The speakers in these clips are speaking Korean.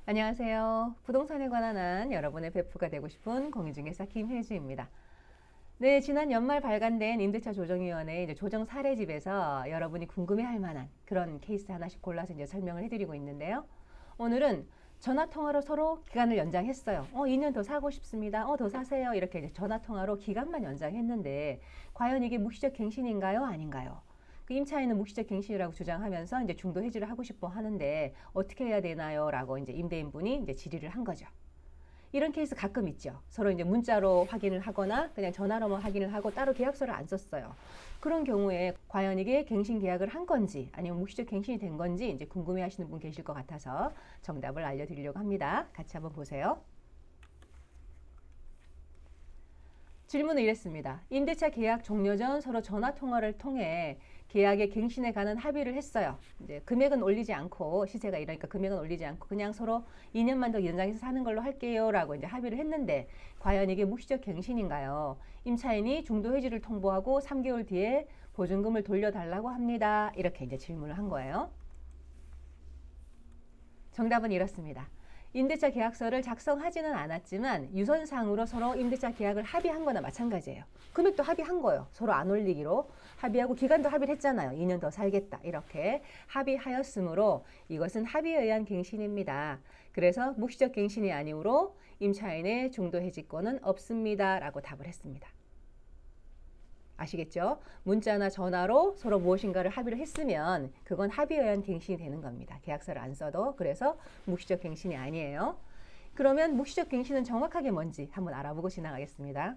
안녕하세요. 부동산에 관한 한 여러분의 베프가 되고 싶은 공인중개사 김혜주입니다. 네, 지난 연말 발간된 임대차 조정위원회 조정 사례집에서 여러분이 궁금해할 만한 그런 케이스 하나씩 골라서 설명을 해드리고 있는데요. 오늘은 전화통화로 서로 기간을 연장했어요. 2년 더 사고 싶습니다. 더 사세요. 이렇게 전화통화로 기간만 연장했는데 과연 이게 묵시적 갱신인가요? 아닌가요? 그 임차인은 묵시적 갱신이라고 주장하면서 중도 해지를 하고 싶어 하는데 어떻게 해야 되나요? 라고 임대인분이 질의를 한 거죠. 이런 케이스 가끔 있죠. 서로 문자로 확인을 하거나 그냥 전화로만 확인을 하고 따로 계약서를 안 썼어요. 그런 경우에 과연 이게 갱신 계약을 한 건지 아니면 묵시적 갱신이 된 건지 궁금해 하시는 분 계실 것 같아서 정답을 알려드리려고 합니다. 같이 한번 보세요. 질문은 이랬습니다. 임대차 계약 종료 전 서로 전화 통화를 통해 계약의 갱신에 관한 합의를 했어요. 금액은 올리지 않고 시세가 이러니까 금액은 올리지 않고 그냥 서로 2년만 더 연장해서 사는 걸로 할게요라고 합의를 했는데 과연 이게 묵시적 갱신인가요? 임차인이 중도 해지를 통보하고 3개월 뒤에 보증금을 돌려달라고 합니다. 이렇게 질문을 한 거예요. 정답은 이렇습니다. 임대차 계약서를 작성하지는 않았지만 유선상으로 서로 임대차 계약을 합의한 거나 마찬가지예요. 금액도 합의한 거예요. 서로 안 올리기로 합의하고 기간도 합의를 했잖아요. 2년 더 살겠다. 이렇게 합의하였으므로 이것은 합의에 의한 갱신입니다. 그래서 묵시적 갱신이 아니므로 임차인의 중도 해지권은 없습니다. 라고 답을 했습니다. 아시겠죠? 문자나 전화로 서로 무엇인가를 합의를 했으면 그건 합의에 의한 갱신이 되는 겁니다. 계약서를 안 써도. 그래서 묵시적 갱신이 아니에요. 그러면 묵시적 갱신은 정확하게 뭔지 한번 알아보고 지나가겠습니다.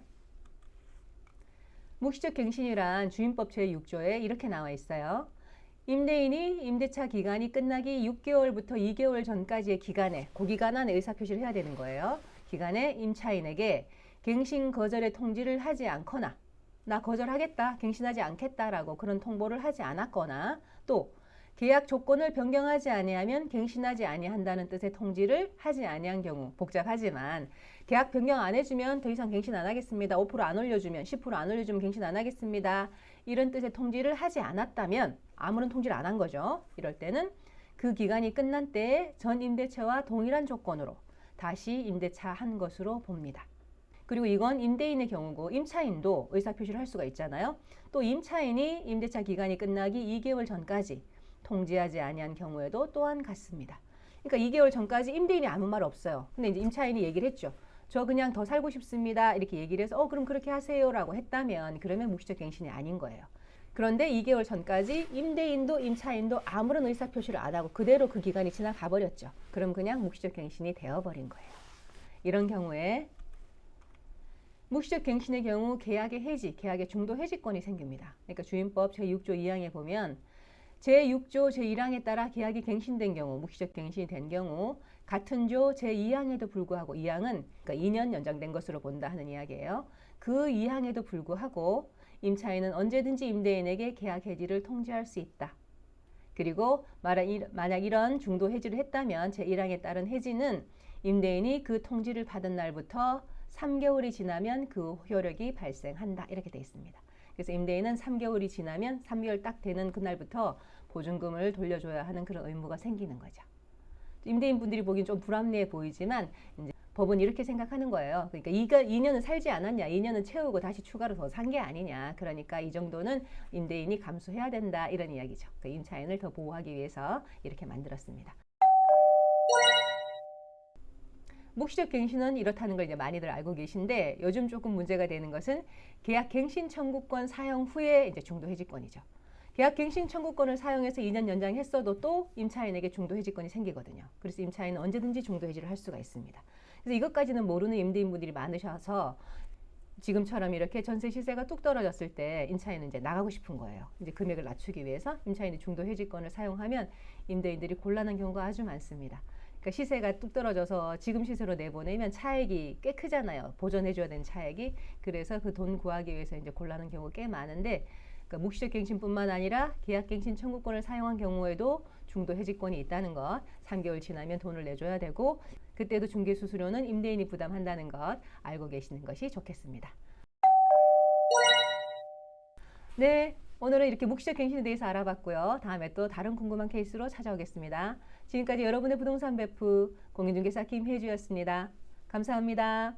묵시적 갱신이란 주임법 제6조에 이렇게 나와 있어요. 임대인이 임대차 기간이 끝나기 6개월부터 2개월 전까지의 기간에 그 기간 안에 의사표시를 해야 되는 거예요. 기간에 임차인에게 갱신 거절의 통지를 하지 않거나 나 거절하겠다, 갱신하지 않겠다라고 그런 통보를 하지 않았거나 또 계약 조건을 변경하지 아니하면 갱신하지 아니한다는 뜻의 통지를 하지 아니한 경우 복잡하지만 계약 변경 안 해주면 더 이상 갱신 안 하겠습니다. 5%안 올려주면 10% 안 올려주면 갱신 안 하겠습니다. 이런 뜻의 통지를 하지 않았다면 아무런 통지를 안 한 거죠. 이럴 때는 그 기간이 끝난 때에 전 임대차와 동일한 조건으로 다시 임대차 한 것으로 봅니다. 그리고 이건 임대인의 경우고 임차인도 의사표시를 할 수가 있잖아요. 또 임차인이 임대차 기간이 끝나기 2개월 전까지 통지하지 아니한 경우에도 또한 같습니다. 그러니까 2개월 전까지 임대인이 아무 말 없어요. 근데 임차인이 얘기를 했죠. 저 그냥 더 살고 싶습니다. 이렇게 얘기를 해서 그럼 그렇게 하세요라고 했다면 그러면 묵시적 갱신이 아닌 거예요. 그런데 2개월 전까지 임대인도 임차인도 아무런 의사표시를 안 하고 그대로 그 기간이 지나가 버렸죠. 그럼 그냥 묵시적 갱신이 되어버린 거예요. 이런 경우에 묵시적 갱신의 경우 계약의 해지, 계약의 중도 해지권이 생깁니다. 그러니까 주임법 제6조 2항에 보면 제6조 제1항에 따라 계약이 갱신된 경우, 묵시적 갱신이 된 경우 같은 조 제2항에도 불구하고 2항은 그러니까 2년 연장된 것으로 본다 하는 이야기예요. 그 2항에도 불구하고 임차인은 언제든지 임대인에게 계약 해지를 통지할 수 있다. 그리고 만약 이런 중도 해지를 했다면 제1항에 따른 해지는 임대인이 그 통지를 받은 날부터 3개월이 지나면 그 효력이 발생한다. 이렇게 되어 있습니다. 그래서 임대인은 3개월이 지나면 3개월 딱 되는 그날부터 보증금을 돌려줘야 하는 그런 의무가 생기는 거죠. 임대인 분들이 보기엔 좀 불합리해 보이지만 이제 법은 이렇게 생각하는 거예요. 그러니까 2년은 살지 않았냐, 2년은 채우고 다시 추가로 더 산 게 아니냐. 그러니까 이 정도는 임대인이 감수해야 된다. 이런 이야기죠. 그 임차인을 더 보호하기 위해서 이렇게 만들었습니다. 묵시적 갱신은 이렇다는 걸 많이들 알고 계신데 요즘 조금 문제가 되는 것은 계약 갱신 청구권 사용 후에 중도 해지권이죠. 계약 갱신 청구권을 사용해서 2년 연장했어도 또 임차인에게 중도 해지권이 생기거든요. 그래서 임차인은 언제든지 중도 해지를 할 수가 있습니다. 그래서 이것까지는 모르는 임대인분들이 많으셔서 지금처럼 이렇게 전세 시세가 뚝 떨어졌을 때 임차인은 나가고 싶은 거예요. 금액을 낮추기 위해서 임차인이 중도 해지권을 사용하면 임대인들이 곤란한 경우가 아주 많습니다. 그러니까 시세가 뚝 떨어져서 지금 시세로 내보내면 차액이 꽤 크잖아요. 보전해줘야 되는 차액이. 그래서 그 돈 구하기 위해서 곤란한 경우가 꽤 많은데 그러니까 묵시적 갱신뿐만 아니라 계약 갱신 청구권을 사용한 경우에도 중도 해지권이 있다는 것, 3개월 지나면 돈을 내줘야 되고 그때도 중개수수료는 임대인이 부담한다는 것 알고 계시는 것이 좋겠습니다. 네, 오늘은 이렇게 묵시적 갱신에 대해서 알아봤고요. 다음에 또 다른 궁금한 케이스로 찾아오겠습니다. 지금까지 여러분의 부동산 베프 공인중개사 김혜주였습니다. 감사합니다.